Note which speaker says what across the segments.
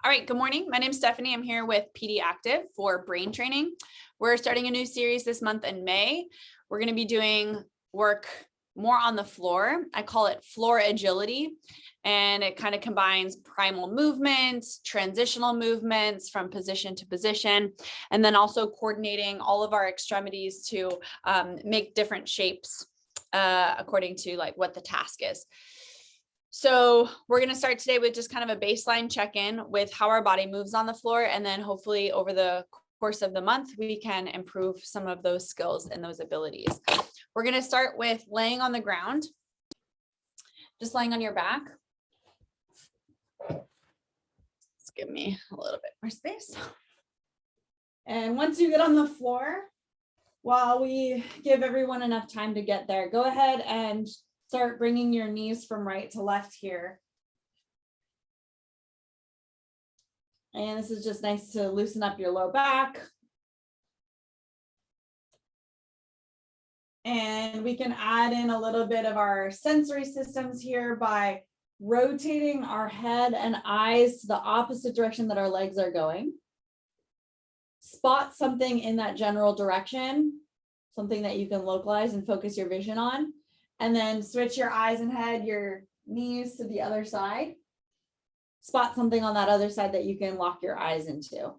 Speaker 1: All right, good morning. My name is Stephanie. I'm here with PD Active for brain training. We're starting a new series this month in May. We're going to be doing work more on the floor. I call it floor agility, and it kind of combines primal movements, transitional movements from position to position, and then also coordinating all of our extremities to make different shapes according to like what the task is. So we're going to start today with just kind of a baseline check-in with how our body moves on the floor. And then hopefully over the course of the month, we can improve some of those skills and those abilities. We're going to start with laying on the ground, just laying on your back. Let's give me a little bit more space. And once you get on the floor, while we give everyone enough time to get there, go ahead and start bringing your knees from right to left here. And this is just nice to loosen up your low back. And we can add in a little bit of our sensory systems here by rotating our head and eyes to the opposite direction that our legs are going. Spot something in that general direction, something that you can localize and focus your vision on. And then switch your eyes and head, your knees to the other side. Spot something on that other side that you can lock your eyes into.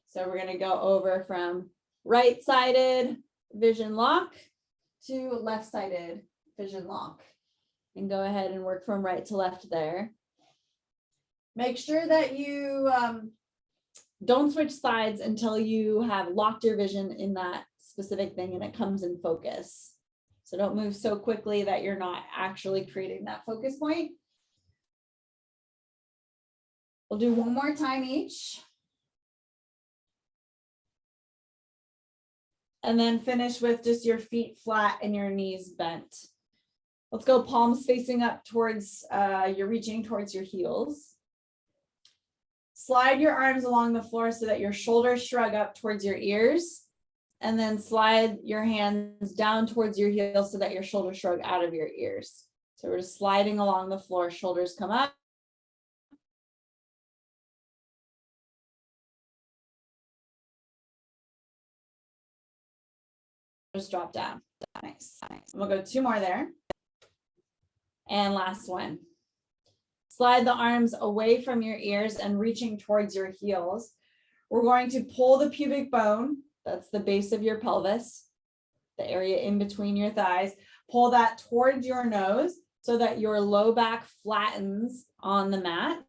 Speaker 1: So we're going to go over from right-sided vision lock to left-sided vision lock. And go ahead and work from right to left there. Make sure that you don't switch sides until you have locked your vision in that specific thing and it comes in focus. So don't move so quickly that you're not actually creating that focus point. We'll do one more time each. And then finish with just your feet flat and your knees bent. Let's go palms facing up towards, you're reaching towards your heels. Slide your arms along the floor so that your shoulders shrug up towards your ears. And then slide your hands down towards your heels so that your shoulders shrug out of your ears. So we're just sliding along the floor, shoulders come up. Just drop down. Nice. We'll go two more there. And last one. Slide the arms away from your ears and reaching towards your heels. We're going to pull the pubic bone. That's the base of your pelvis, the area in between your thighs. Pull that towards your nose so that your low back flattens on the mat.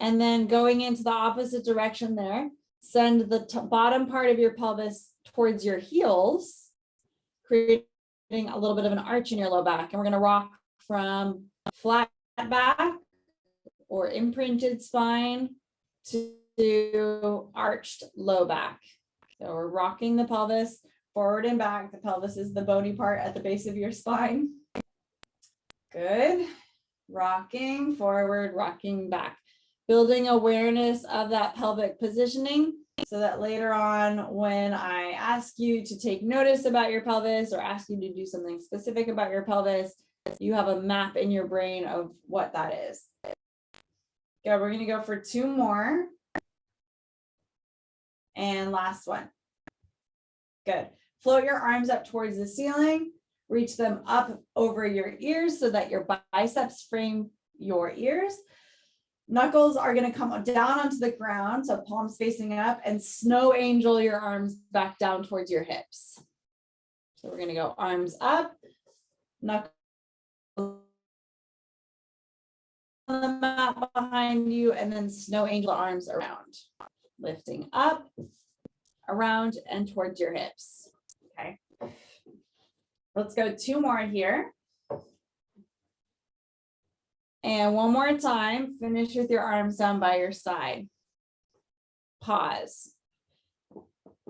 Speaker 1: And then going into the opposite direction there, send the bottom part of your pelvis towards your heels, creating a little bit of an arch in your low back. And we're going to rock from flat back or imprinted spine to arched low back. So we're rocking the pelvis forward and back. The pelvis is the bony part at the base of your spine. Good. Rocking forward, rocking back. Building awareness of that pelvic positioning so that later on when I ask you to take notice about your pelvis or ask you to do something specific about your pelvis, you have a map in your brain of what that is. Okay, we're going to go for two more. And last one. Good. Float your arms up towards the ceiling. Reach them up over your ears so that your biceps frame your ears. Knuckles are going to come down onto the ground, so palms facing up, and snow angel your arms back down towards your hips. So we're going to go arms up, knuckles on the mat behind you, and then snow angel arms around. Lifting up, around, and towards your hips. Okay. Let's go two more here. And one more time, finish with your arms down by your side. Pause.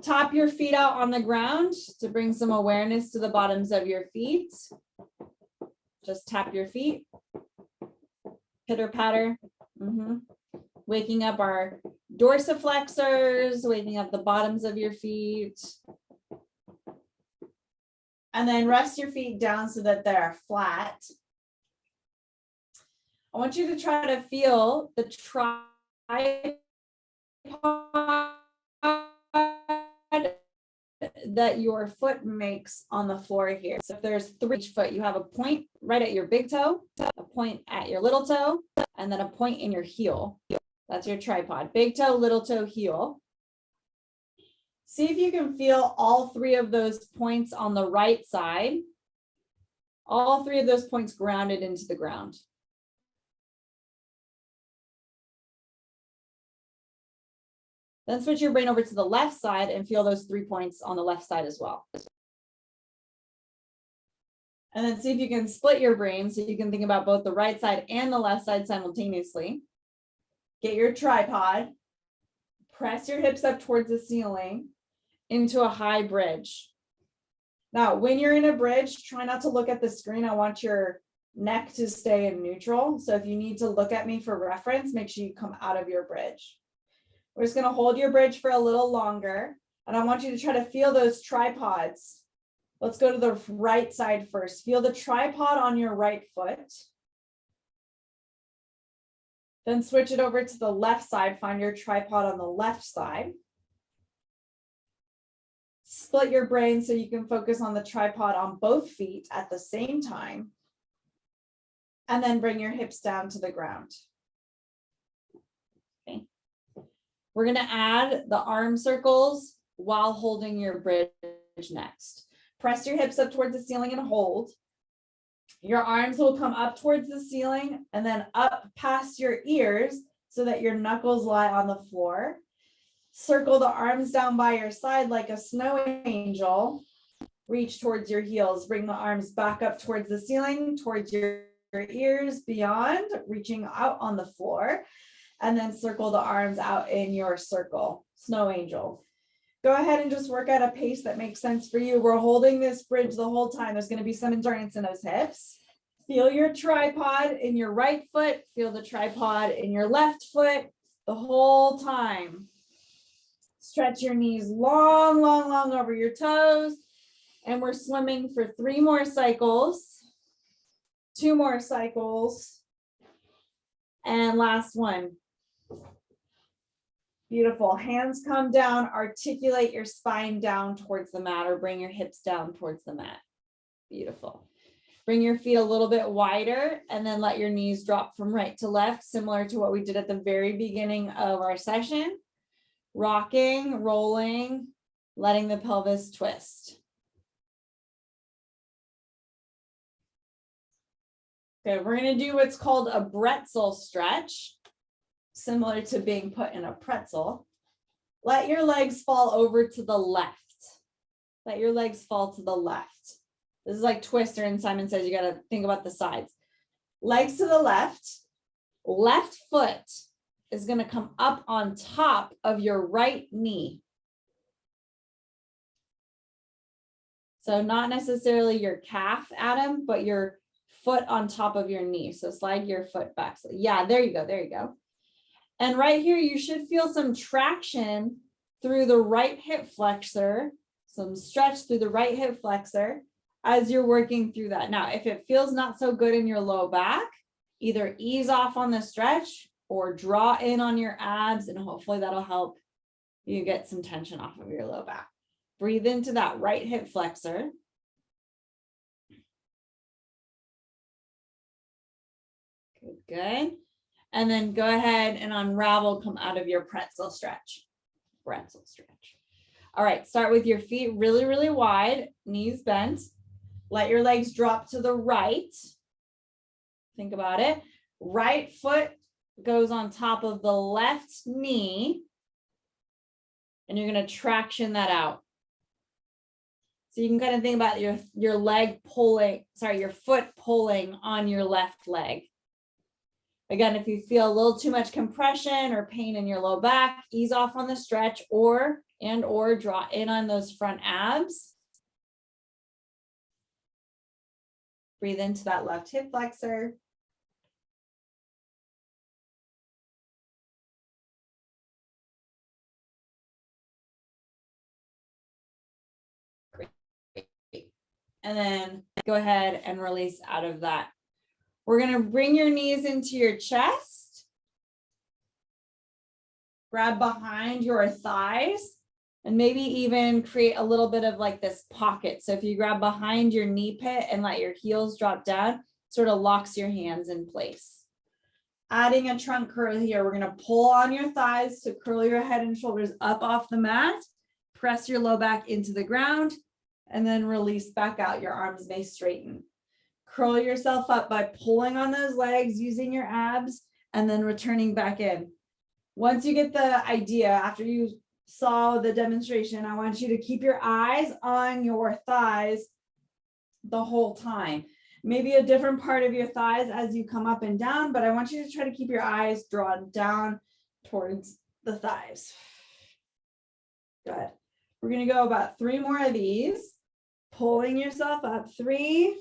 Speaker 1: Top your feet out on the ground to bring some awareness to the bottoms of your feet. Just tap your feet. Pitter patter. Waking up our dorsiflexors, waking up the bottoms of your feet. And then rest your feet down so that they're flat. I want you to try to feel the that your foot makes on the floor here. So if there's 3 each foot, you have a point right at your big toe, a point at your little toe, and then a point in your heel. That's your tripod. Big toe, little toe, heel. See if you can feel all 3 of those points on the right side. All 3 of those points grounded into the ground. Then switch your brain over to the left side and feel those 3 points on the left side as well. And then see if you can split your brain so you can think about both the right side and the left side simultaneously. Get your tripod, press your hips up towards the ceiling into a high bridge. Now, when you're in a bridge, try not to look at the screen. I want your neck to stay in neutral. So if you need to look at me for reference, make sure you come out of your bridge. We're just going to hold your bridge for a little longer. And I want you to try to feel those tripods. Let's go to the right side first. Feel the tripod on your right foot. Then switch it over to the left side. Find your tripod on the left side. Split your brain so you can focus on the tripod on both feet at the same time. And then bring your hips down to the ground. Okay. We're going to add the arm circles while holding your bridge next. Press your hips up towards the ceiling and hold. Your arms will come up towards the ceiling and then up past your ears so that your knuckles lie on the floor. Circle the arms down by your side like a snow angel. Reach towards your heels. Bring the arms back up towards the ceiling, towards your ears, beyond, reaching out on the floor. And then circle the arms out in your circle, snow angel. Go ahead and just work at a pace that makes sense for you. We're holding this bridge the whole time. There's going to be some endurance in those hips. Feel your tripod in your right foot. Feel the tripod in your left foot the whole time. Stretch your knees long, long, long over your toes. And we're swimming for 3 more cycles, 2 more cycles, and last one. Beautiful. Hands come down, articulate your spine down towards the mat or bring your hips down towards the mat. Beautiful. Bring your feet a little bit wider and then let your knees drop from right to left, similar to what we did at the very beginning of our session. Rocking, rolling, letting the pelvis twist. Okay, we're going to do what's called a Bretzel stretch. Similar to being put in a pretzel. Let your legs fall over to the left. Let your legs fall to the left. This is like Twister, and Simon says you got to think about the sides. Legs to the left. Left foot is going to come up on top of your right knee. So not necessarily your calf, Adam, but your foot on top of your knee. So slide your foot back. So yeah, there you go. There you go. And right here, you should feel some traction through the right hip flexor, some stretch through the right hip flexor as you're working through that. Now, if it feels not so good in your low back, either ease off on the stretch or draw in on your abs, and hopefully that'll help you get some tension off of your low back. Breathe into that right hip flexor. Good, good. And then go ahead and unravel, come out of your pretzel stretch. Bretzel stretch. All right, start with your feet really, really wide, knees bent. Let your legs drop to the right. Think about it. Right foot goes on top of the left knee. And you're going to traction that out. So you can kind of think about your leg pulling, your foot pulling on your left leg. Again, if you feel a little too much compression or pain in your low back, ease off on the stretch or draw in on those front abs. Breathe into that left hip flexor. Great. And then go ahead and release out of that. We're going to bring your knees into your chest. Grab behind your thighs and maybe even create a little bit of like this pocket. So if you grab behind your knee pit and let your heels drop down, sort of locks your hands in place. Adding a trunk curl here, we're gonna pull on your thighs to curl your head and shoulders up off the mat, press your low back into the ground, and then release back out. Your arms may straighten. Curl yourself up by pulling on those legs, using your abs, and then returning back in. Once you get the idea, after you saw the demonstration, I want you to keep your eyes on your thighs the whole time. Maybe a different part of your thighs as you come up and down, but I want you to try to keep your eyes drawn down towards the thighs. Good. We're going to go about 3 more of these. Pulling yourself up. 3,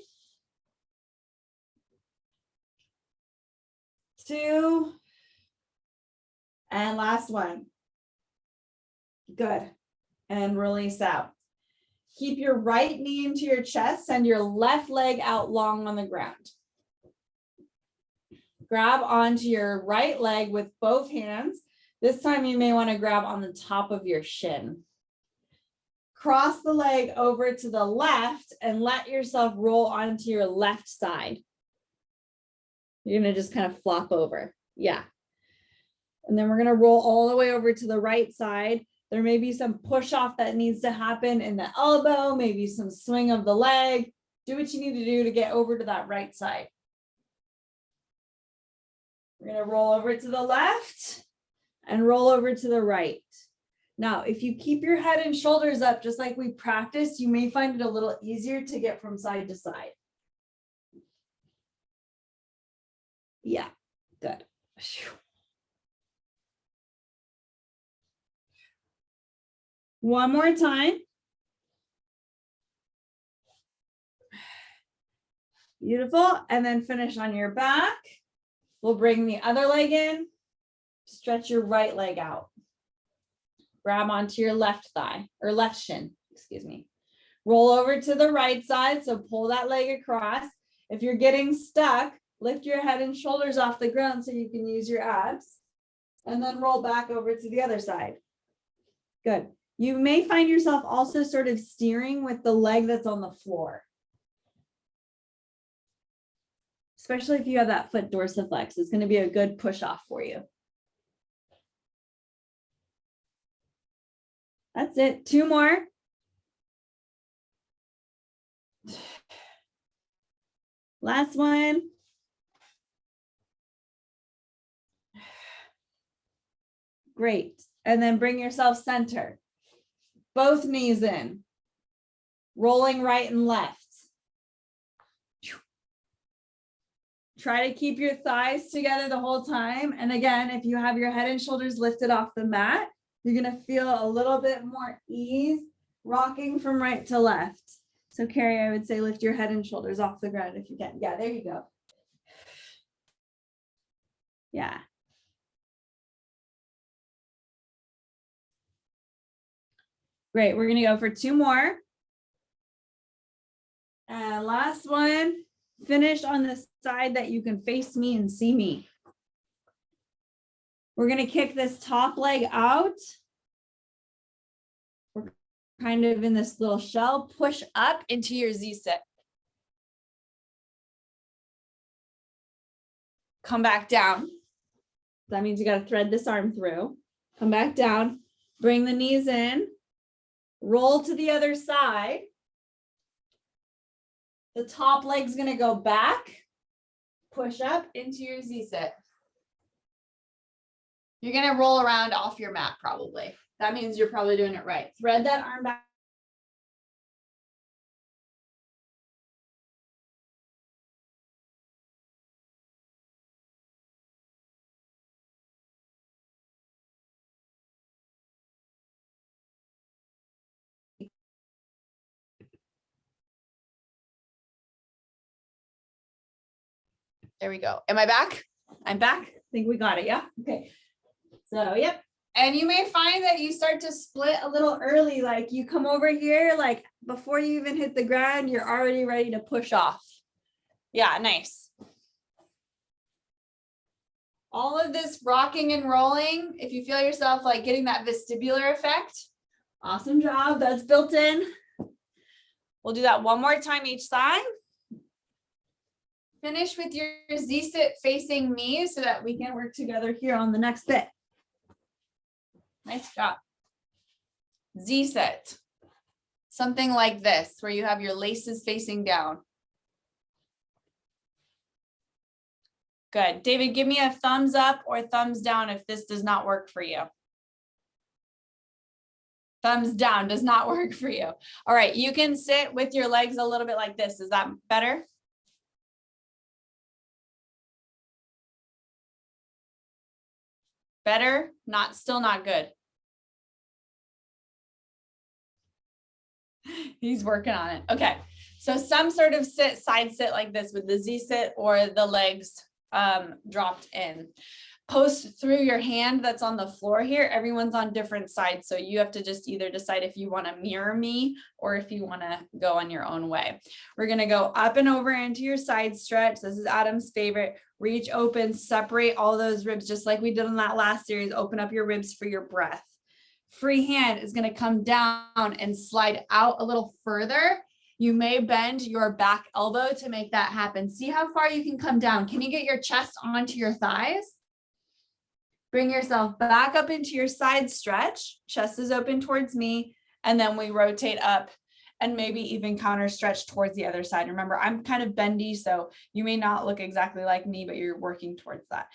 Speaker 1: 2, and last one. Good. And release out. Keep your right knee into your chest, send your left leg out long on the ground. Grab onto your right leg with both hands. This time you may want to grab on the top of your shin. Cross the leg over to the left and let yourself roll onto your left side. You're going to just kind of flop over. Yeah. And then we're going to roll all the way over to the right side. There may be some push off that needs to happen in the elbow, maybe some swing of the leg. Do what you need to do to get over to that right side. We're going to roll over to the left and roll over to the right. Now, if you keep your head and shoulders up, just like we practiced, you may find it a little easier to get from side to side. Yeah, good. One more time. Beautiful. And then finish on your back. We'll bring the other leg in. Stretch your right leg out. Grab onto your left thigh or left shin, excuse me. Roll over to the right side. So pull that leg across. If you're getting stuck, lift your head and shoulders off the ground so you can use your abs. And then roll back over to the other side. Good. You may find yourself also sort of steering with the leg that's on the floor. Especially if you have that foot dorsiflex, it's going to be a good push off for you. That's it. 2 more. Last one. Great. And then bring yourself center. Both knees in. Rolling right and left. Try to keep your thighs together the whole time. And again, if you have your head and shoulders lifted off the mat, you're going to feel a little bit more ease rocking from right to left. So Carrie, I would say lift your head and shoulders off the ground if you can. Yeah, there you go. Yeah. Great. We're going to go for 2 more. And last one. Finish on the side that you can face me and see me. We're going to kick this top leg out. We're kind of in this little shell. Push up into your Z-sit. Come back down. That means you got to thread this arm through. Come back down. Bring the knees in. Roll to the other side. The top leg's going to go back. Push up into your Z-sit. You're going to roll around off your mat probably. That means you're probably doing it right. Thread that arm back. There we go. Am I back? I'm back. I think we got it. Yeah. Okay. So, yep. And you may find that you start to split a little early. Like you come over here, like before you even hit the ground, you're already ready to push off. Yeah. Nice. All of this rocking and rolling, if you feel yourself like getting that vestibular effect, awesome job. That's built in. We'll do that one more time each side. Finish with your Z-sit facing me so that we can work together here on the next bit. Nice job. Z-sit. Something like this, where you have your laces facing down. Good. David, give me a thumbs up or thumbs down if this does not work for you. Thumbs down does not work for you. All right, you can sit with your legs a little bit like this. Is that better? Better? Not, still not good. He's working on it. Okay, so some sort of sit, side sit like this with the Z sit or the legs dropped in. Post through your hand that's on the floor here. Everyone's on different sides, so you have to just either decide if you want to mirror me or if you want to go on your own way. We're going to go up and over into your side stretch. This is Adam's favorite. Reach, open, separate all those ribs just like we did in that last series. Open up your ribs for your breath. Free hand is going to come down and slide out a little further. You may bend your back elbow to make that happen. See how far you can come down. Can you get your chest onto your thighs? Bring yourself back up into your side stretch. Chest is open towards me. And then we rotate up and maybe even counter stretch towards the other side. Remember, I'm kind of bendy, so you may not look exactly like me, but you're working towards that.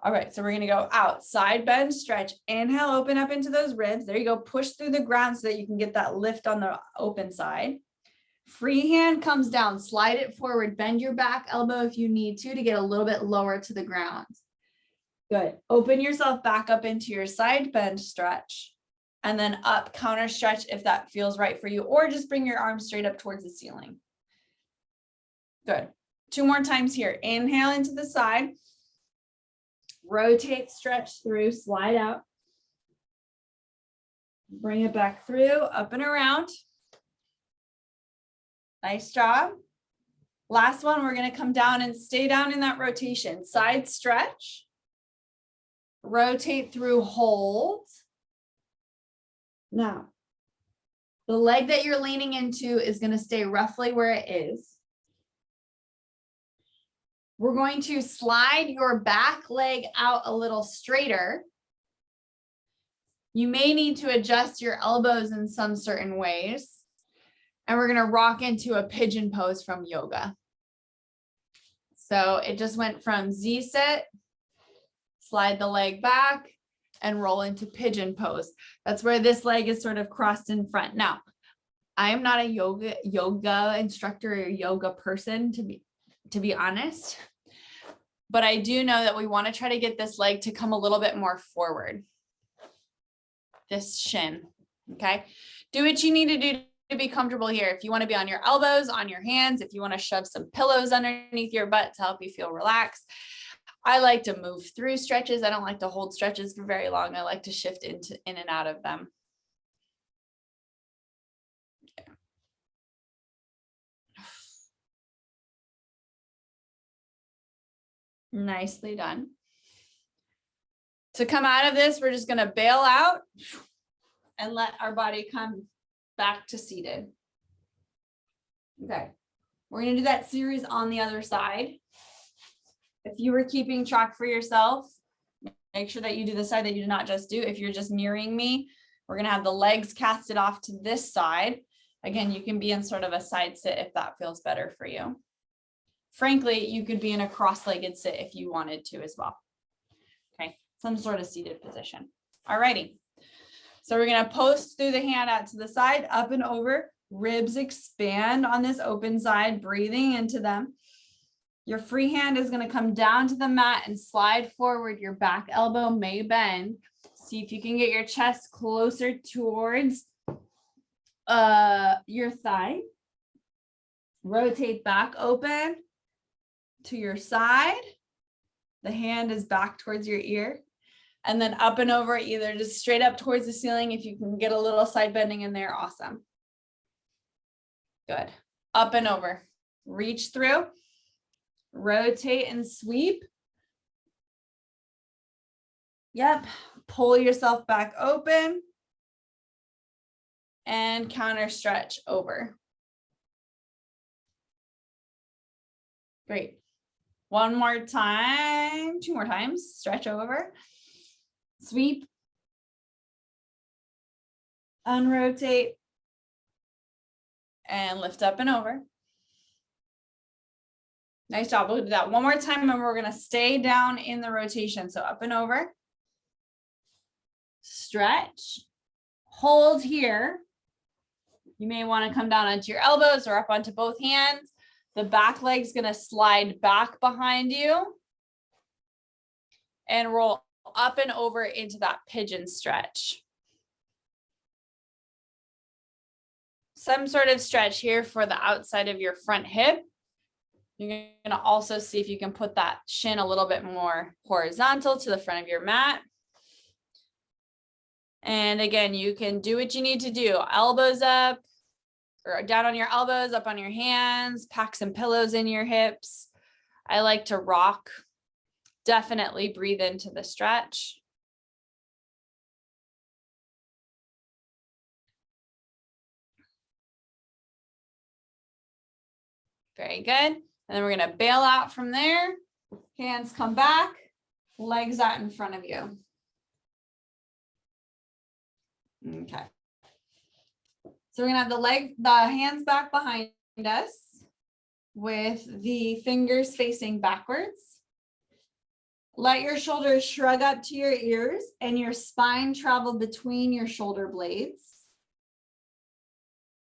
Speaker 1: All right, so we're going to go out, side bend, stretch, inhale, open up into those ribs. There you go. Push through the ground so that you can get that lift on the open side. Free hand comes down, slide it forward, bend your back elbow if you need to get a little bit lower to the ground. Good. Open yourself back up into your side bend stretch and then up counter stretch if that feels right for you, or just bring your arms straight up towards the ceiling. Good. 2 more times here. Inhale into the side. Rotate, stretch through, slide out. Bring it back through, up and around. Nice job. Last one, we're going to come down and stay down in that rotation. Side stretch. Rotate through, hold. Now, the leg that you're leaning into is going to stay roughly where it is. We're going to slide your back leg out a little straighter. You may need to adjust your elbows in some certain ways. And we're going to rock into a pigeon pose from yoga. So it just went from Z-sit, slide the leg back, and roll into pigeon pose. That's where this leg is sort of crossed in front. Now, I am not a yoga instructor or yoga person, to be honest. But I do know that we want to try to get this leg to come a little bit more forward. This shin, okay? Do what you need to do to be comfortable here. If you want to be on your elbows, on your hands, if you want to shove some pillows underneath your butt to help you feel relaxed. I like to move through stretches. I don't like to hold stretches for very long. I like to shift in and out of them. Okay. Nicely done. To come out of this, we're just going to bail out and let our body come back to seated. Okay. We're going to do that series on the other side. If you were keeping track for yourself, make sure that you do the side that you did not just do. If you're just mirroring me, we're going to have the legs casted off to this side. Again, you can be in sort of a side sit if that feels better for you. Frankly, you could be in a cross-legged sit if you wanted to as well. Okay, some sort of seated position. All righty. So we're going to post through the hand out to the side, up and over. Ribs expand on this open side, breathing into them. Your free hand is going to come down to the mat and slide forward. Your back elbow may bend. See if you can get your chest closer towards your thigh. Rotate back open to your side. The hand is back towards your ear. And then up and over, either just straight up towards the ceiling. If you can get a little side bending in there, awesome. Good. Up and over. Reach through. Rotate and sweep. Yep. Pull yourself back open and counter stretch over. Great. One more time, 2 more times, stretch over, sweep, unrotate, and lift up and over. Nice job. We'll do that one more time, and we're going to stay down in the rotation. So up and over, stretch, hold here. You may want to come down onto your elbows or up onto both hands. The back leg's going to slide back behind you and roll up and over into that pigeon stretch. Some sort of stretch here for the outside of your front hip. You're going to also see if you can put that shin a little bit more horizontal to the front of your mat. And again, you can do what you need to do. Elbows up or down on your elbows, up on your hands, pack some pillows in your hips. I like to rock. Definitely breathe into the stretch. Very good. And then we're going to bail out from there. Hands come back, legs out in front of you. Okay. So we're going to have the hands back behind us with the fingers facing backwards. Let your shoulders shrug up to your ears and your spine travel between your shoulder blades.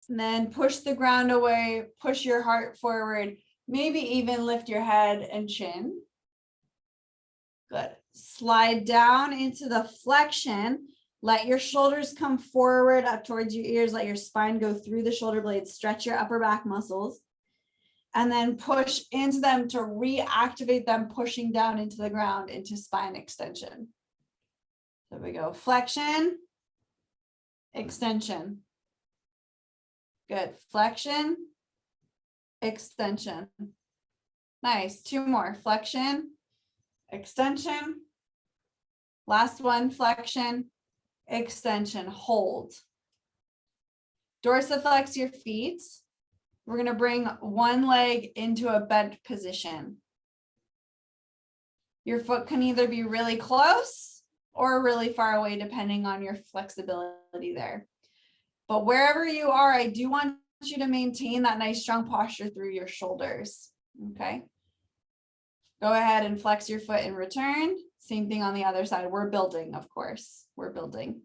Speaker 1: And then push the ground away, push your heart forward, maybe even lift your head and chin. Good. Slide down into the flexion. Let your shoulders come forward up towards your ears. Let your spine go through the shoulder blades. Stretch your upper back muscles. And then push into them to reactivate them, pushing down into the ground into spine extension. There we go. Flexion, extension. Good. Flexion, extension. Nice. 2 more. Flexion, extension. Last one. Flexion, extension. Hold. Dorsiflex your feet. We're going to bring one leg into a bent position. Your foot can either be really close or really far away, depending on your flexibility there. But wherever you are, I do want you to maintain that nice strong posture through your shoulders. Okay. Go ahead and flex your foot in return. Same thing on the other side. We're building, of course. We're building.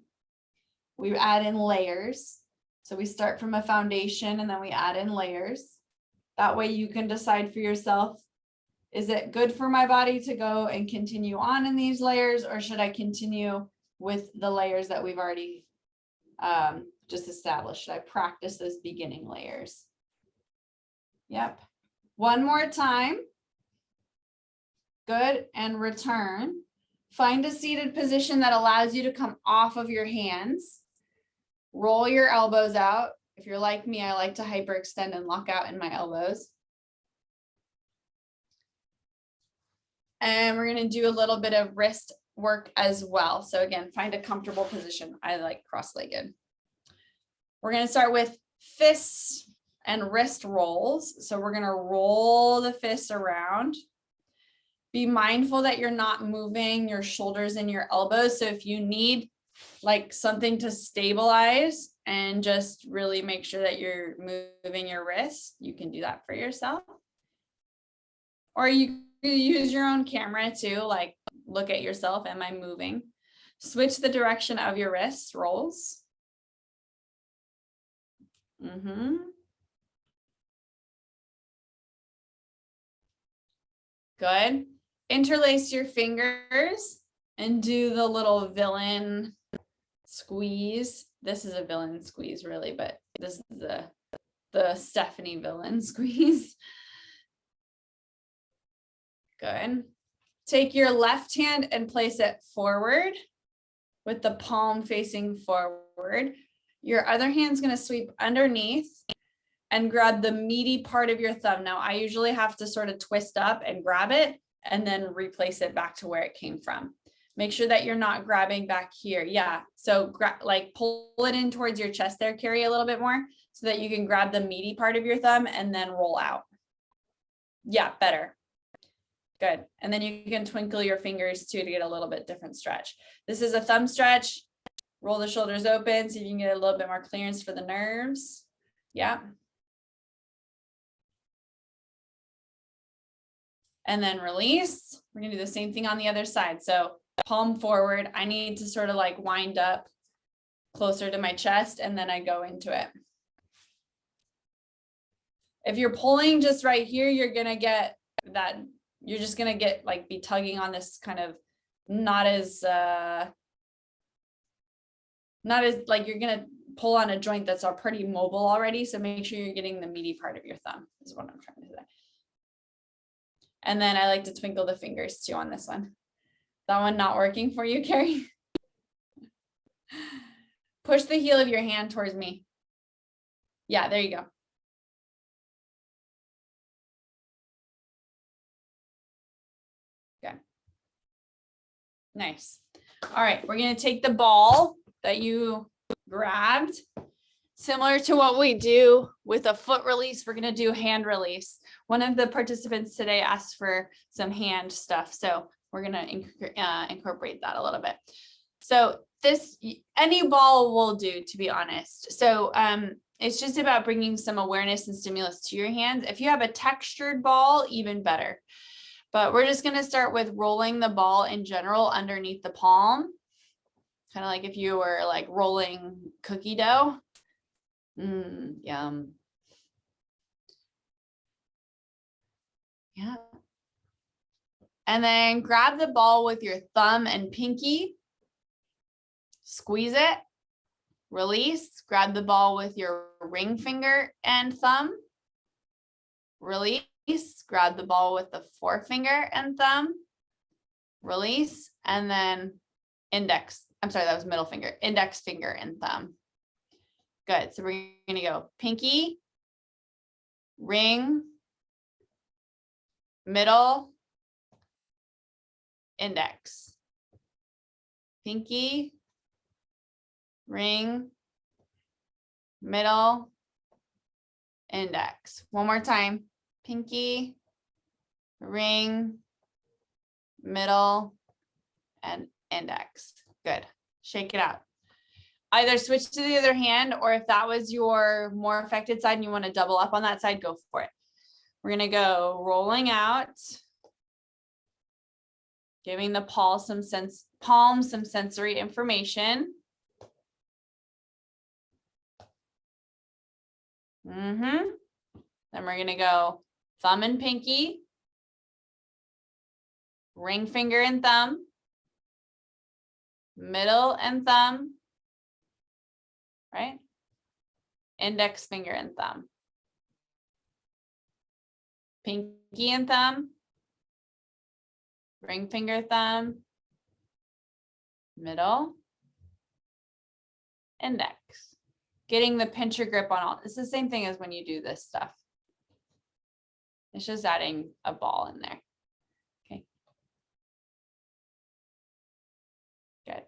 Speaker 1: We add in layers. So we start from a foundation and then we add in layers. That way you can decide for yourself, is it good for my body to go and continue on in these layers, or should I continue with the layers that we've already just established? Should I practice those beginning layers? Yep. One more time. Good. And return. Find a seated position that allows you to come off of your hands. Roll your elbows out. If you're like me, I like to hyperextend and lock out in my elbows. And we're going to do a little bit of wrist work as well. So again, find a comfortable position. I like cross-legged. We're going to start with fists and wrist rolls. So we're going to roll the fists around. Be mindful that you're not moving your shoulders and your elbows. So if you need like something to stabilize and just really make sure that you're moving your wrist, you can do that for yourself. Or you use your own camera too, like look at yourself. Am I moving? Switch the direction of your wrist rolls. Good. Interlace your fingers and do the little villain squeeze. This is a villain squeeze really, but this is the Stephanie villain squeeze. Good. Take your left hand and place it forward with the palm facing forward. Your other hand's going to sweep underneath and grab the meaty part of your thumb. Now, I usually have to sort of twist up and grab it and then replace it back to where it came from. Make sure that you're not grabbing back here. Yeah. So like pull it in towards your chest there, Carrie, a little bit more so that you can grab the meaty part of your thumb and then roll out. Yeah, better. Good. And then you can twinkle your fingers too to get a little bit different stretch. This is a thumb stretch. Roll the shoulders open so you can get a little bit more clearance for the nerves. Yeah. And then release. We're going to do the same thing on the other side. So palm forward. I need to sort of like wind up closer to my chest and then I go into it. If you're pulling just right here, you're going to get that. You're just going to get like be tugging on this kind of not as like you're going to pull on a joint that's all pretty mobile already. So make sure you're getting the meaty part of your thumb is what I'm trying to say. And then I like to twinkle the fingers too on this one. That one not working for you, Carrie? Push the heel of your hand towards me. Yeah, there you go. Good. Nice. All right, we're going to take the ball that you grabbed. Similar to what we do with a foot release, we're going to do hand release. One of the participants today asked for some hand stuff, so we're going to incorporate that a little bit. So this, any ball will do, to be honest. So it's just about bringing some awareness and stimulus to your hands. If you have a textured ball, even better. But we're just going to start with rolling the ball in general underneath the palm. Kind of like if you were like rolling cookie dough. Yum. Yeah. And then grab the ball with your thumb and pinky. Squeeze it. Release. Grab the ball with your ring finger and thumb. Release. Grab the ball with the forefinger and thumb. Release. And then index. I'm sorry, that was middle finger. Index finger and thumb. Good. So we're going to go pinky, ring, middle, index. Pinky, ring, middle, index. One more time. Pinky, ring, middle, and index. Good. Shake it out. Either switch to the other hand, or if that was your more affected side and you want to double up on that side, go for it. We're going to go rolling out, giving the palm some sensory information. Then we're going to go thumb and pinky, ring finger and thumb, middle and thumb, right? Index finger and thumb. Pinky and thumb. Ring finger, thumb. Middle. Index. Getting the pincher grip on all. It's the same thing as when you do this stuff. It's just adding a ball in there. Okay. Good.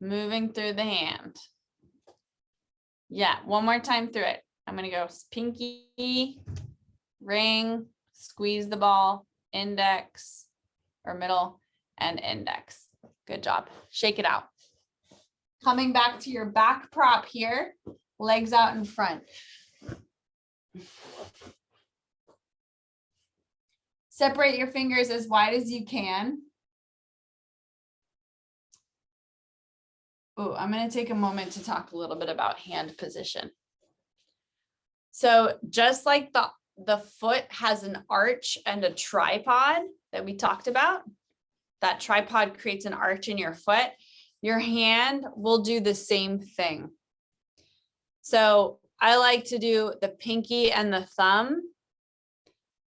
Speaker 1: Moving through the hand. Yeah, one more time through it. I'm going to go pinky, ring, squeeze the ball, index or middle, and index. Good job. Shake it out. Coming back to your back prop here, legs out in front. Separate your fingers as wide as you can. Oh, I'm going to take a moment to talk a little bit about hand position. So just like the foot has an arch and a tripod that we talked about, that tripod creates an arch in your foot, your hand will do the same thing. So I like to do the pinky and the thumb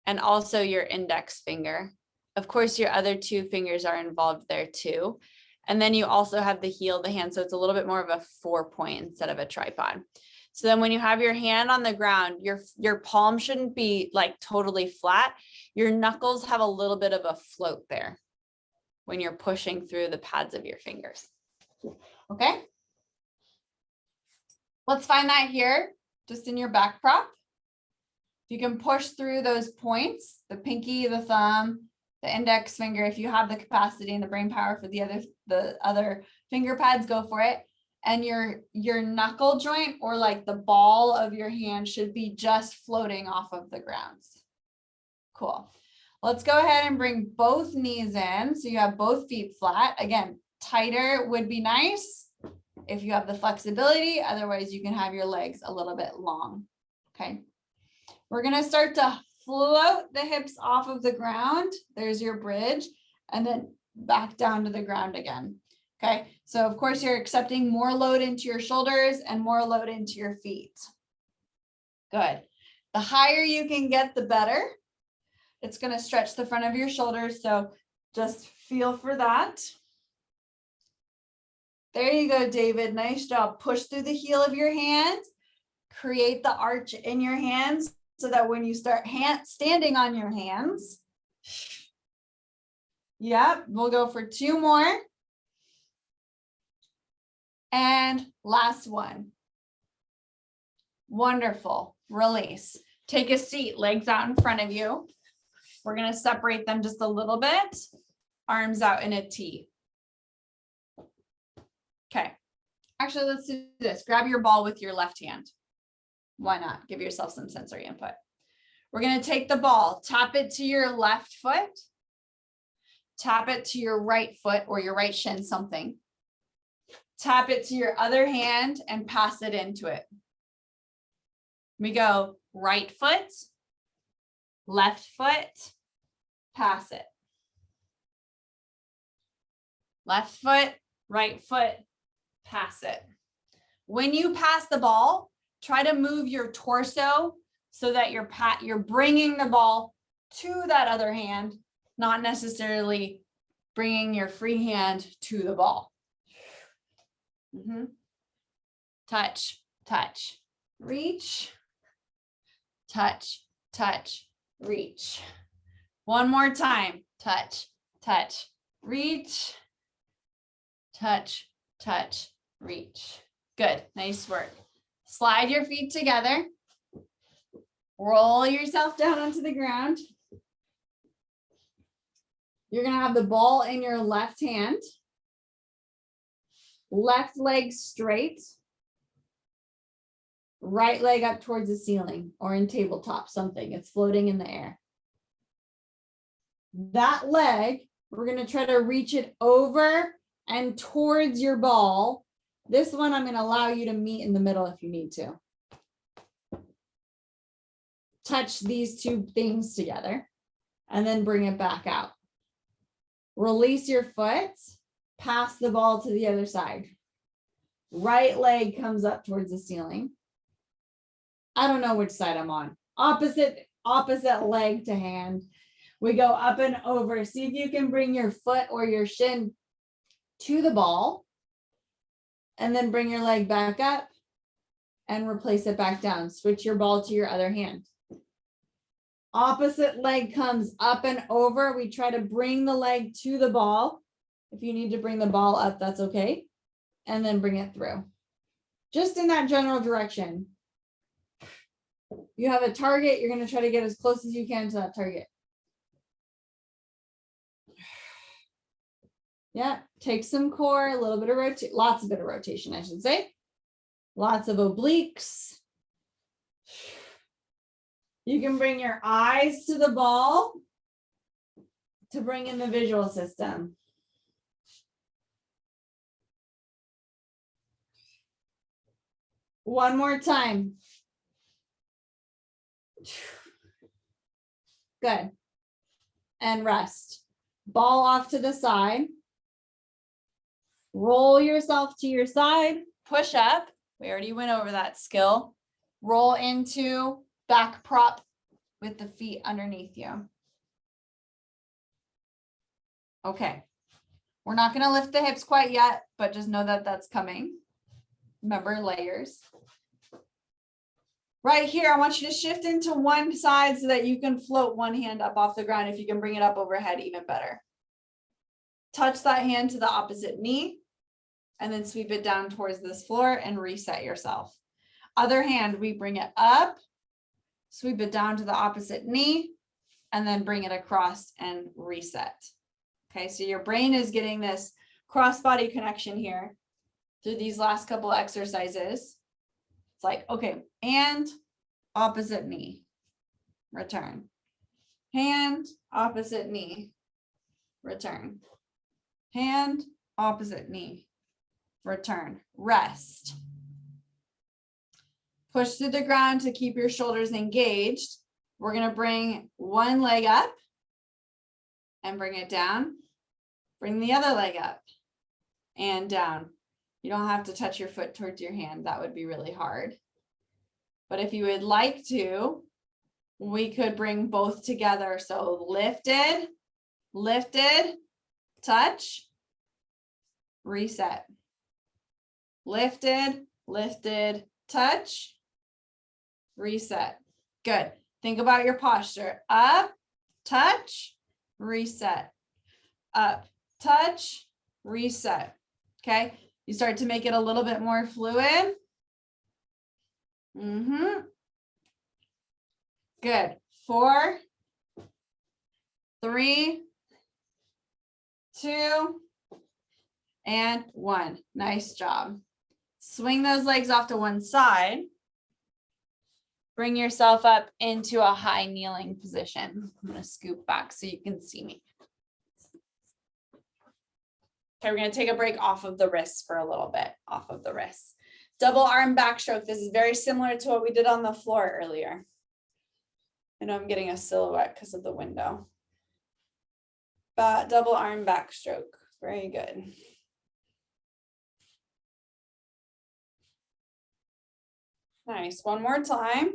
Speaker 1: and also your index finger. Of course, your other two fingers are involved there too. And then you also have the heel of the hand. So it's a little bit more of a 4-point instead of a tripod. So then when you have your hand on the ground, your palm shouldn't be like totally flat. Your knuckles have a little bit of a float there. when you're pushing through the pads of your fingers. Okay. Let's find that here, just in your back prop. You can push through those points, the pinky, the thumb, the index finger. If you have the capacity and the brain power for the other finger pads, go for it. And your knuckle joint, or like the ball of your hand, should be just floating off of the ground. Cool. Let's go ahead and bring both knees in. So you have both feet flat. Again, tighter would be nice if you have the flexibility. Otherwise, you can have your legs a little bit long. Okay. We're going to start to float the hips off of the ground. There's your bridge, and then back down to the ground again. Okay. So of course you're accepting more load into your shoulders and more load into your feet. Good. The higher you can get, the better. It's going to stretch the front of your shoulders. So just feel for that. There you go, David. Nice job. Push through the heel of your hand. Create the arch in your hands so that when you start standing on your hands. Yep. We'll go for 2 more. And last one. Wonderful. Release. Take a seat, legs out in front of you. We're going to separate them just a little bit. Arms out in a T. Okay. Actually, let's do this. Grab your ball with your left hand. Why not? Give yourself some sensory input. We're going to take the ball, tap it to your left foot, tap it to your right foot or your right shin, something. Tap it to your other hand and pass it into it. We go right foot, left foot, pass it. Left foot, right foot, pass it. When you pass the ball, try to move your torso so that you're bringing the ball to that other hand, not necessarily bringing your free hand to the ball. Touch, touch, reach, touch, touch, reach. One more time. Touch, touch, reach, touch, touch, reach. Good. Nice work. Slide your feet together. Roll yourself down onto the ground. You're going to have the ball in your left hand. Left leg straight. Right leg up towards the ceiling or in tabletop, something. It's floating in the air. That leg, we're going to try to reach it over and towards your ball. This one, I'm going to allow you to meet in the middle if you need to. Touch these 2 things together and then bring it back out. Release your foot, pass the ball to the other side. Right leg comes up towards the ceiling. I don't know which side I'm on. Opposite leg to hand. We go up and over. See if you can bring your foot or your shin to the ball and then bring your leg back up and replace it back down. Switch your ball to your other hand. Opposite leg comes up and over. We try to bring the leg to the ball. If you need to bring the ball up, that's okay. And then bring it through. Just in that general direction. You have a target, you're going to try to get as close as you can to that target. Yeah, take some core, a little bit of rotation, lots of bit of rotation, I should say. Lots of obliques. You can bring your eyes to the ball to bring in the visual system. One more time. Good. And rest. Ball off to the side. Roll yourself to your side. Push up. We already went over that skill. Roll into back prop with the feet underneath you. Okay. We're not going to lift the hips quite yet, but just know that that's coming. Remember, layers. Right here, I want you to shift into one side so that you can float one hand up off the ground. If you can bring it up overhead, even better. touch that hand to the opposite knee, and then sweep it down towards this floor and reset yourself. Other hand, we bring it up, sweep it down to the opposite knee, and then bring it across and reset. Okay, so your brain is getting this cross-body connection here through these last couple exercises. It's like, okay, and opposite knee, return. Hand, opposite knee, return. Hand, opposite knee, return. Rest. Push to the ground to keep your shoulders engaged. We're going to bring one leg up and bring it down. Bring the other leg up and down. You don't have to touch your foot towards your hand. That would be really hard. But if you would like to, we could bring both together. So lifted, lifted, touch, reset. Lifted, lifted, touch, reset. Good. Think about your posture. Up, touch, reset. Up, touch, reset. Okay. You start to make it a little bit more fluid. Good. 4, 3, 2, and 1. Nice job. Swing those legs off to one side. Bring yourself up into a high kneeling position. I'm going to scoop back so you can see me. Okay, we're going to take a break off of the wrists for a little bit, off of the wrists. Double arm backstroke. This is very similar to what we did on the floor earlier. I know I'm getting a silhouette because of the window. But double arm backstroke. Very good. Nice. One more time.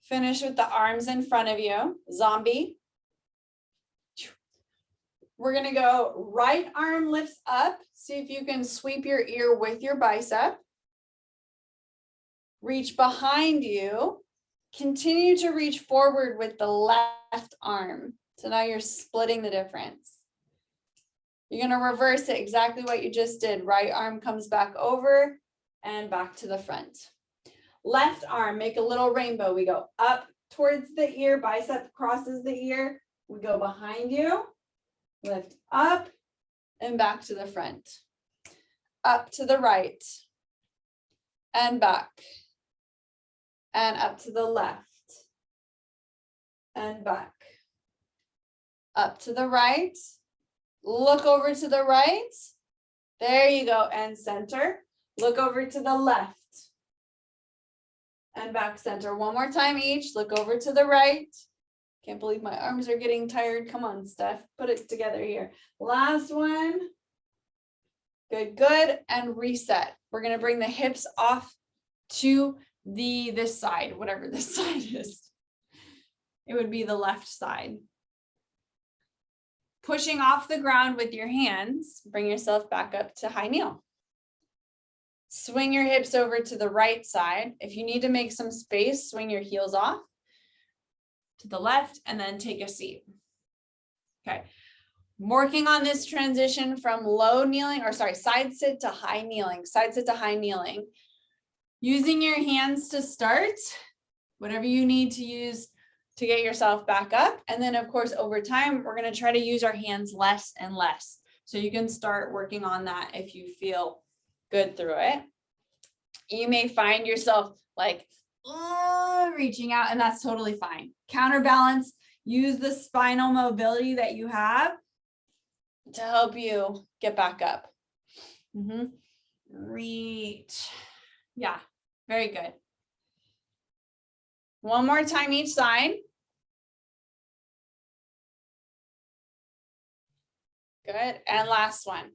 Speaker 1: Finish with the arms in front of you. Zombie. We're going to go right arm lifts up. See if you can sweep your ear with your bicep. Reach behind you. Continue to reach forward with the left arm. So now you're splitting the difference. You're going to reverse it exactly what you just did. Right arm comes back over and back to the front. Left arm, make a little rainbow. We go up towards the ear, bicep crosses the ear. We go behind you. Lift up and back to the front. Up to the right and back. And up to the left and back. Up to the right. Look over to the right. There you go. And center. Look over to the left. And back center. One more time each. Look over to the right. Can't believe my arms are getting tired. Come on, Steph. Put it together here. Last one. Good, good. And reset. We're going to bring the hips off to this side, whatever this side is. It would be the left side. Pushing off the ground with your hands, bring yourself back up to high kneel. Swing your hips over to the right side. If you need to make some space, swing your heels off to the left and then take a seat. Okay. Working on this transition from low kneeling, or sorry, side sit to high kneeling, side sit to high kneeling. Using your hands to start, whatever you need to use to get yourself back up. And then of course, over time, we're going to try to use our hands less and less. So you can start working on that if you feel good through it. You may find yourself like reaching out, and that's totally fine. Counterbalance, use the spinal mobility that you have to help you get back up. Reach. Yeah, very good. One more time each side. Good. And last one.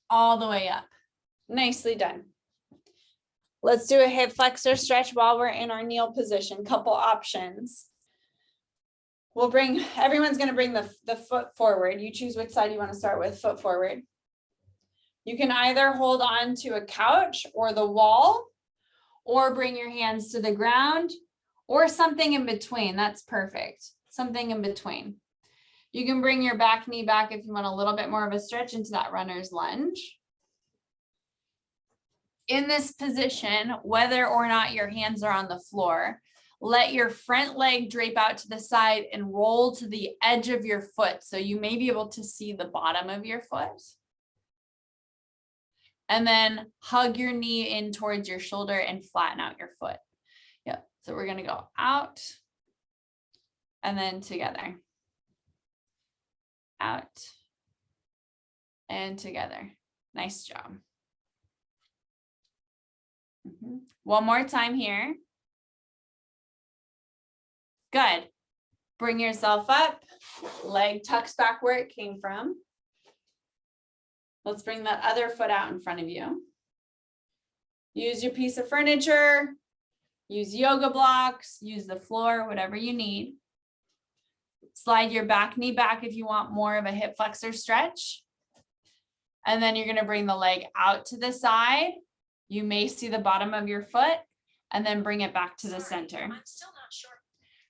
Speaker 1: All the way up. Nicely done. Let's do a hip flexor stretch while we're in our kneel position. Couple options. We'll bring, everyone's going to bring the foot forward. You choose which side you want to start with, foot forward. You can either hold on to a couch or the wall, or bring your hands to the ground, or something in between. That's perfect. something in between. You can bring your back knee back if you want a little bit more of a stretch into that runner's lunge. In this position, whether or not your hands are on the floor, let your front leg drape out to the side and roll to the edge of your foot. So you may be able to see the bottom of your foot. And then hug your knee in towards your shoulder and flatten out your foot. Yep. So we're going to go out and then together. Out and together. Nice job. One more time here. Good. Bring yourself up. Leg tucks back where it came from. Let's bring that other foot out in front of you. Use your piece of furniture. Use yoga blocks. Use the floor, whatever you need. Slide your back knee back if you want more of a hip flexor stretch. And then you're going to bring the leg out to the side. You may see the bottom of your foot and then bring it back to the center. I'm still not sure.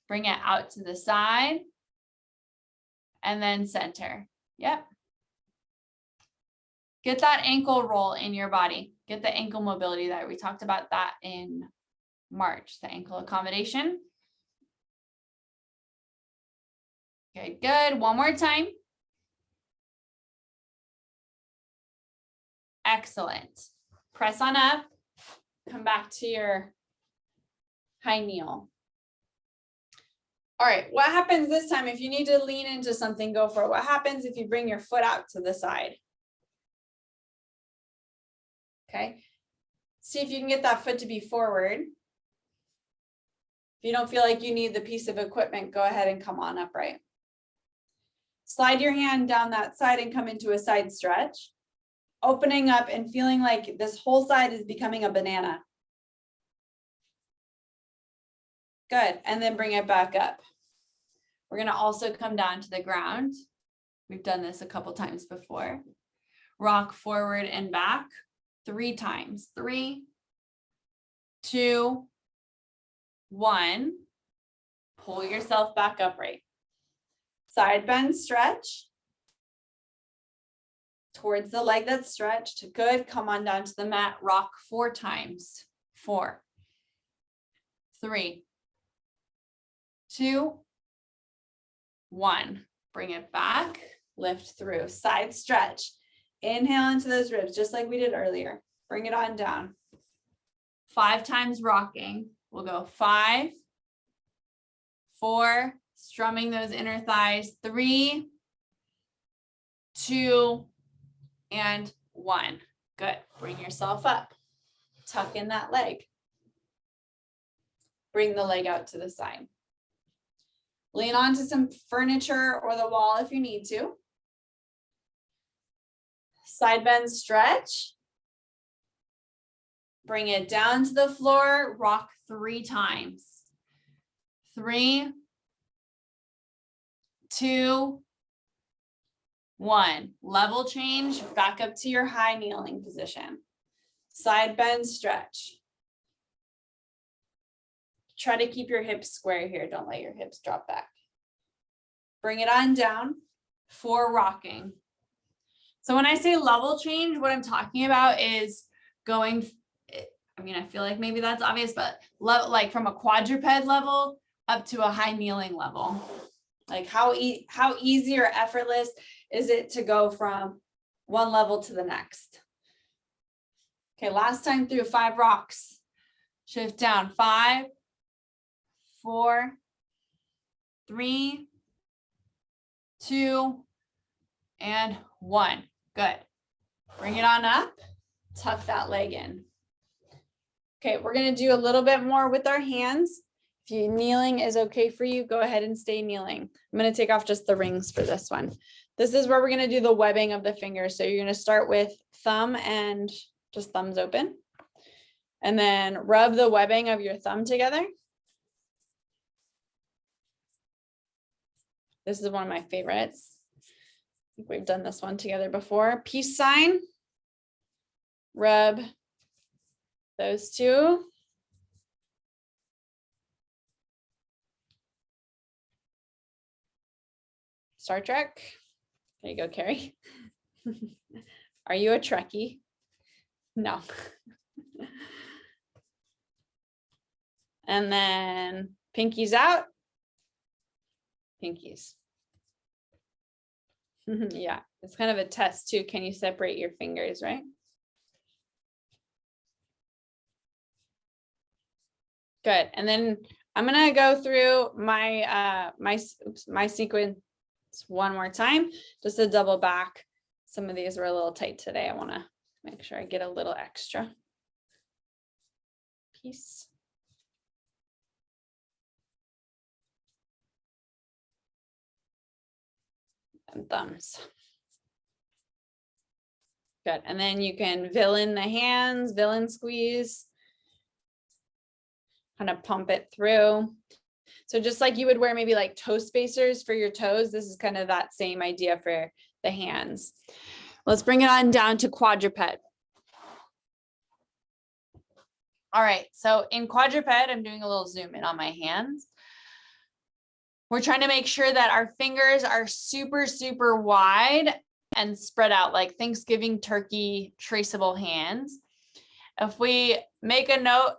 Speaker 1: Bring it out to the side and then center. Yep. Get that ankle roll in your body. Get the ankle mobility that we talked about that in March, the ankle accommodation. Okay, good. One more time. Excellent. Press on up. Come back to your high kneel. All right, what happens this time? If you need to lean into something, go for it. What happens if you bring your foot out to the side? Okay, see if you can get that foot to be forward. If you don't feel like you need the piece of equipment, go ahead and come on upright. Slide your hand down that side and come into a side stretch, opening up and feeling like this whole side is becoming a banana. Good, and then bring it back up. We're gonna also come down to the ground. We've done this a couple times before. Rock forward and back 3 times. 3, 2, 1. Pull yourself back upright. Side bend stretch. Towards the leg that's stretched. Good. Come on down to the mat. Rock 4 times. 4, 3, 2, 1. Bring it back. Lift through. Side stretch. Inhale into those ribs, just like we did earlier. Bring it on down. 5 times rocking. We'll go 5, 4, strumming those inner thighs. 3, 2, and 1. Good. Bring yourself up. Tuck in that leg. Bring the leg out to the side. Lean onto some furniture or the wall if you need to. Side bend stretch. Bring it down to the floor. Rock 3 times. 3, 2, 1. Level change. Back up to your high kneeling position. Side bend stretch. Try to keep your hips square here. Don't let your hips drop back. Bring it on down for rocking. So when I say level change, what I'm talking about is going, I mean, I feel like maybe that's obvious, but like from a quadruped level up to a high kneeling level. Like how easy or effortless is it to go from one level to the next? Okay, last time through 5 rocks. Shift down. 5, 4, 3, 2, and 1. Good. Bring it on up. Tuck that leg in. Okay, we're going to do a little bit more with our hands. If you kneeling is okay for you, go ahead and stay kneeling. I'm going to take off just the rings for this one. This is where we're going to do the webbing of the fingers. So you're going to start with thumb and just thumbs open. And then rub the webbing of your thumb together. This is one of my favorites. I think we've done this one together before. Peace sign. Rub those 2.
Speaker 2: Star Trek. There you go, Carrie. Are you a Trekkie? No. And then pinkies out. Pinkies. Yeah, it's kind of a test too. Can you separate your fingers, right? Good. And then I'm gonna go through my my sequence one more time, just to double back. Some of these were a little tight today. I want to make sure I get a little extra piece. And thumbs. Good. And then you can villain the hands, villain squeeze. Kind of pump it through. So just like you would wear maybe like toe spacers for your toes, this is kind of that same idea for the hands. Let's bring it on down to quadruped. All right, so in quadruped, I'm doing a little zoom in on my hands. We're trying to make sure that our fingers are super, super wide and spread out like Thanksgiving turkey traceable hands. If we make a note,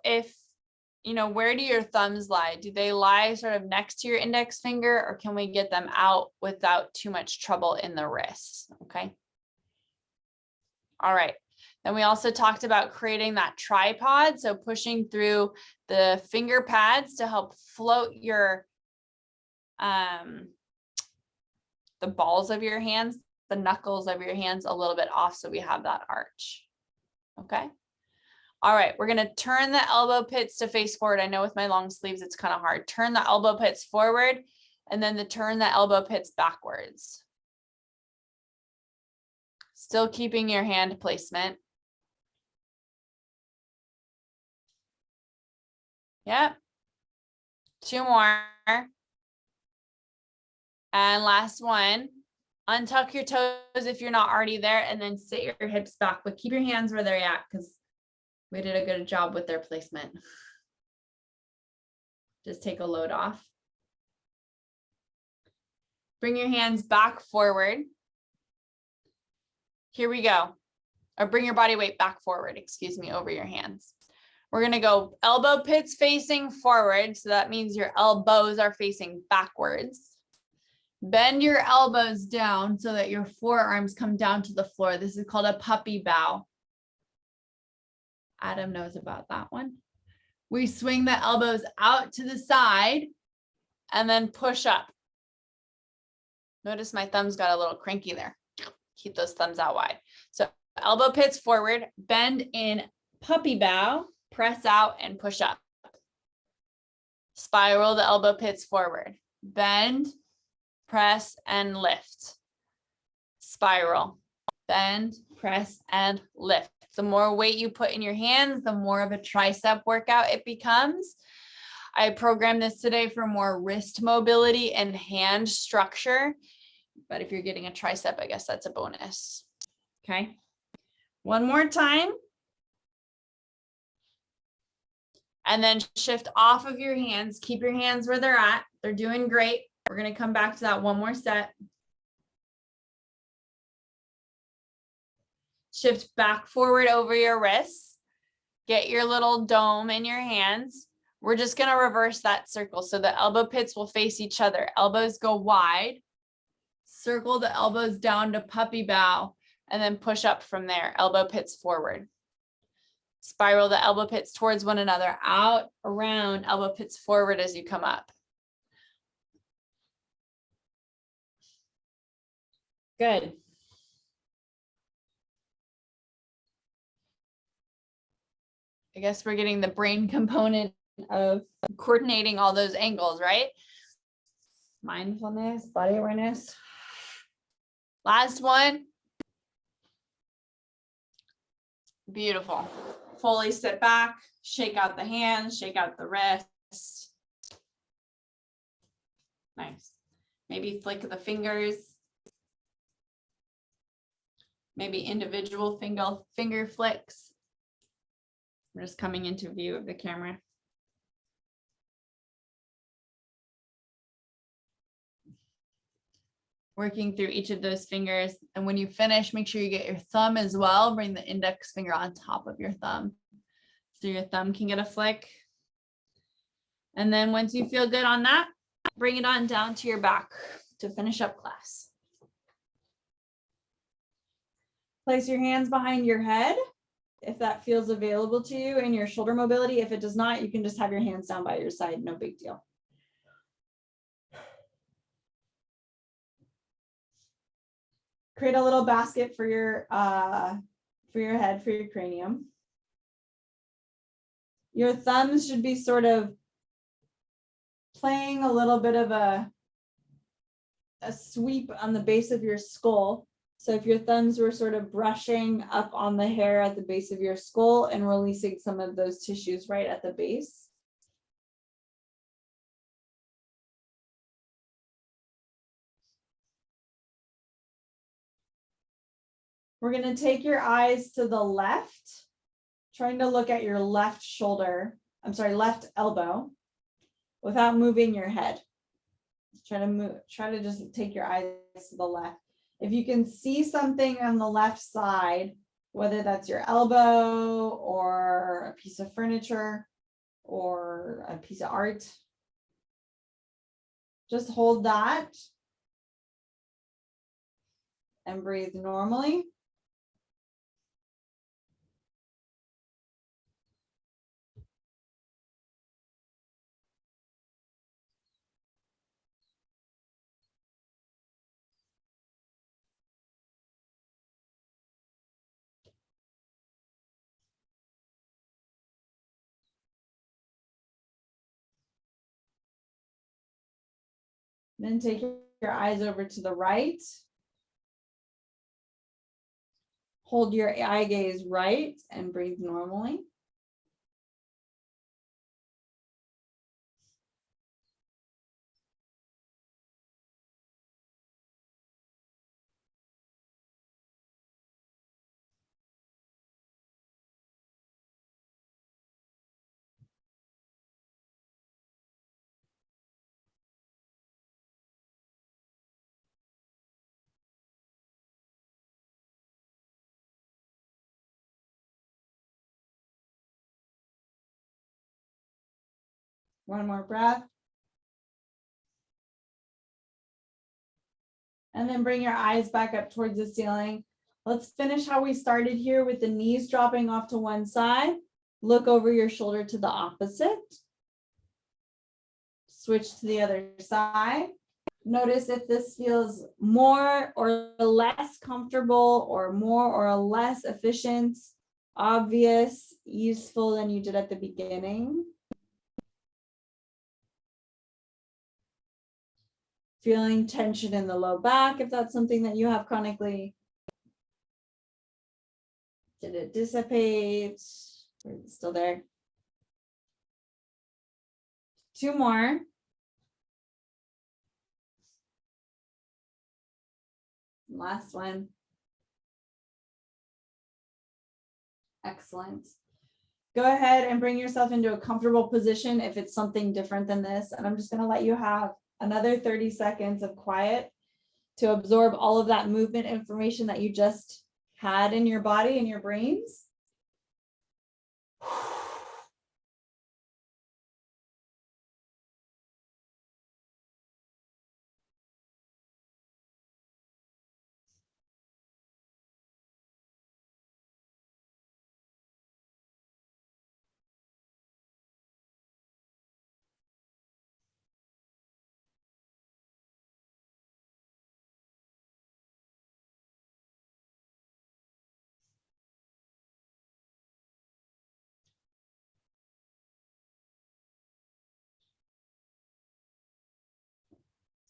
Speaker 2: where do your thumbs lie? Do they lie sort of next to your index finger, or can we get them out without too much trouble in the wrist? Okay. All right. Then we also talked about creating that tripod. So pushing through the finger pads to help float your, the balls of your hands, the knuckles of your hands a little bit off. So we have that arch. Okay. All right, we're gonna turn the elbow pits to face forward. I know with my long sleeves, it's kind of hard. Turn the elbow pits forward and then turn the elbow pits backwards. Still keeping your hand placement. Yep. 2 more. And last one. Untuck your toes if you're not already there, and then sit your hips back, but keep your hands where they're at because we did a good job with their placement. Just take a load off. Bring your hands back forward. Here we go. Or bring your body weight back forward, excuse me, over your hands. We're gonna go elbow pits facing forward. So that means your elbows are facing backwards. Bend your elbows down so that your forearms come down to the floor. This is called a puppy bow. Adam knows about that one. We swing the elbows out to the side and then push up. Notice my thumbs got a little cranky there. Keep those thumbs out wide. So elbow pits forward, bend in puppy bow, press out and push up. Spiral the elbow pits forward, bend, press and lift. Spiral, bend, press and lift. The more weight you put in your hands, the more of a tricep workout it becomes. I programmed this today for more wrist mobility and hand structure. But if you're getting a tricep, I guess that's a bonus. Okay. One more time. And then shift off of your hands. Keep your hands where they're at. They're doing great. We're going to come back to that one more set. Shift back forward over your wrists. Get your little dome in your hands. We're just going to reverse that circle. So the elbow pits will face each other. Elbows go wide. Circle the elbows down to puppy bow and then push up from there. Elbow pits forward. Spiral the elbow pits towards one another. Out, around, elbow pits forward as you come up. Good. I guess we're getting the brain component of coordinating all those angles, right? Mindfulness, body awareness. Last one. Beautiful. Fully sit back, shake out the hands, shake out the wrist. Nice. Maybe flick the fingers. Maybe individual finger flicks. We're just coming into view of the camera. working through each of those fingers. And when you finish, make sure you get your thumb as well. Bring the index finger on top of your thumb, so your thumb can get a flick. And then once you feel good on that, bring it on down to your back to finish up class. Place your hands behind your head if that feels available to you in your shoulder mobility. If it does not, you can just have your hands down by your side, no big deal. Create a little basket for your head, for your cranium. Your thumbs should be sort of playing a little bit of a sweep on the base of your skull. So if your thumbs were sort of brushing up on the hair at the base of your skull and releasing some of those tissues right at the base. We're going to take your eyes to the left, trying to look at your left shoulder, left elbow, without moving your head. Try to just take your eyes to the left. If you can see something on the left side, whether that's your elbow or a piece of furniture or a piece of art, just hold that and breathe normally. Then take your eyes over to the right. Hold your eye gaze right and breathe normally. One more breath. And then bring your eyes back up towards the ceiling. Let's finish how we started here with the knees dropping off to one side. Look over your shoulder to the opposite. Switch to the other side. Notice if this feels more or less comfortable or more or less efficient, obvious, easeful than you did at the beginning. Feeling tension in the low back, if that's something that you have chronically. Did it dissipate? Or is it still there? Two more. Last one. Excellent. Go ahead and bring yourself into a comfortable position if it's something different than this. And I'm just going to let you have another 30 seconds of quiet to absorb all of that movement information that you just had in your body and your brains.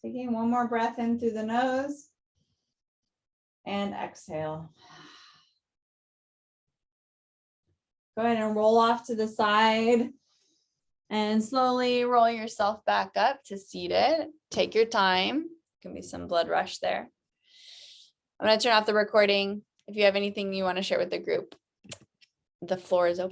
Speaker 2: Taking one more breath in through the nose and exhale. Go ahead and roll off to the side and slowly roll yourself back up to seated. Take your time. Can be some blood rush there. I'm going to turn off the recording. If you have anything you want to share with the group, the floor is open.